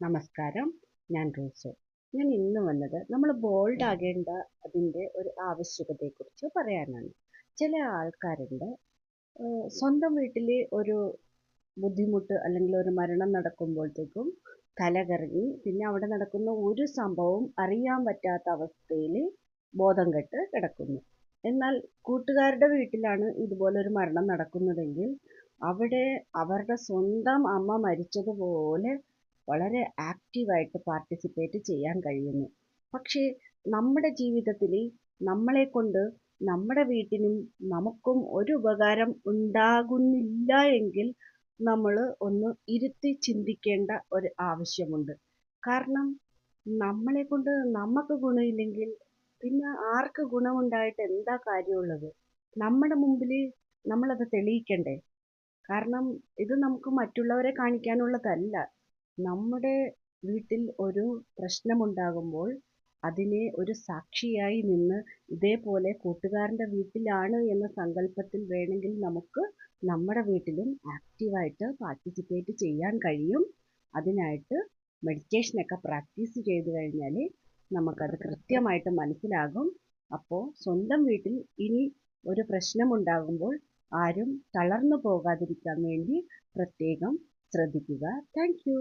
നമസ്കാരം. ഞാൻ റോസോ. ഞാൻ ഇന്ന് വന്നത് നമ്മൾ ബോൾഡ് ആകേണ്ട അതിൻ്റെ ഒരു ആവശ്യകതയെക്കുറിച്ച് പറയാനാണ്. ചില ആൾക്കാരുണ്ട് സ്വന്തം വീട്ടിൽ ഒരു ബുദ്ധിമുട്ട് അല്ലെങ്കിൽ ഒരു മരണം നടക്കുമ്പോഴത്തേക്കും തലകറങ്ങി പിന്നെ അവിടെ നടക്കുന്ന ഒരു സംഭവവും അറിയാൻ പറ്റാത്ത അവസ്ഥയിൽ ബോധം കെട്ട് കിടക്കുന്നു. എന്നാൽ കൂട്ടുകാരുടെ വീട്ടിലാണ് ഇതുപോലൊരു മരണം നടക്കുന്നതെങ്കിൽ അവിടെ അവരുടെ സ്വന്തം അമ്മ മരിച്ചതുപോലെ വളരെ ആക്റ്റീവായിട്ട് പാർട്ടിസിപ്പേറ്റ് ചെയ്യാൻ കഴിയുന്നു. പക്ഷേ നമ്മുടെ ജീവിതത്തിൽ നമ്മളെക്കൊണ്ട് നമ്മുടെ വീട്ടിനും നമുക്കും ഒരു ഉപകാരം ഉണ്ടാകുന്നില്ല എങ്കിൽ നമ്മൾ ഒന്ന് ഇരുത്തി ചിന്തിക്കേണ്ട ഒരു ആവശ്യമുണ്ട്. കാരണം നമ്മളെക്കൊണ്ട് നമുക്ക് ഗുണമില്ലെങ്കിൽ പിന്നെ ആർക്ക് ഗുണമുണ്ടായിട്ട് എന്താ കാര്യമുള്ളത്? നമ്മുടെ മുമ്പിൽ നമ്മളത് തെളിയിക്കണ്ടേ? കാരണം ഇത് നമുക്ക് മറ്റുള്ളവരെ കാണിക്കാനുള്ളതല്ല. നമ്മുടെ വീട്ടിൽ ഒരു പ്രശ്നമുണ്ടാകുമ്പോൾ അതിനെ ഒരു സാക്ഷിയായി നിന്ന് ഇതേപോലെ കൂട്ടുകാരൻ്റെ വീട്ടിലാണ് എന്ന സങ്കല്പത്തിൽ വേണമെങ്കിൽ നമുക്ക് നമ്മുടെ വീട്ടിലും ആക്റ്റീവായിട്ട് പാർട്ടിസിപ്പേറ്റ് ചെയ്യാൻ കഴിയും. അതിനായിട്ട് മെഡിറ്റേഷനൊക്കെ പ്രാക്ടീസ് ചെയ്ത് കഴിഞ്ഞാൽ നമുക്കത് കൃത്യമായിട്ട് മനസ്സിലാകും. അപ്പോൾ സ്വന്തം വീട്ടിൽ ഇനി ഒരു പ്രശ്നമുണ്ടാകുമ്പോൾ ആരും തളർന്നു പോകാതിരിക്കാൻ വേണ്ടി പ്രത്യേകം ശ്രദ്ധിക്കുക. Thank you.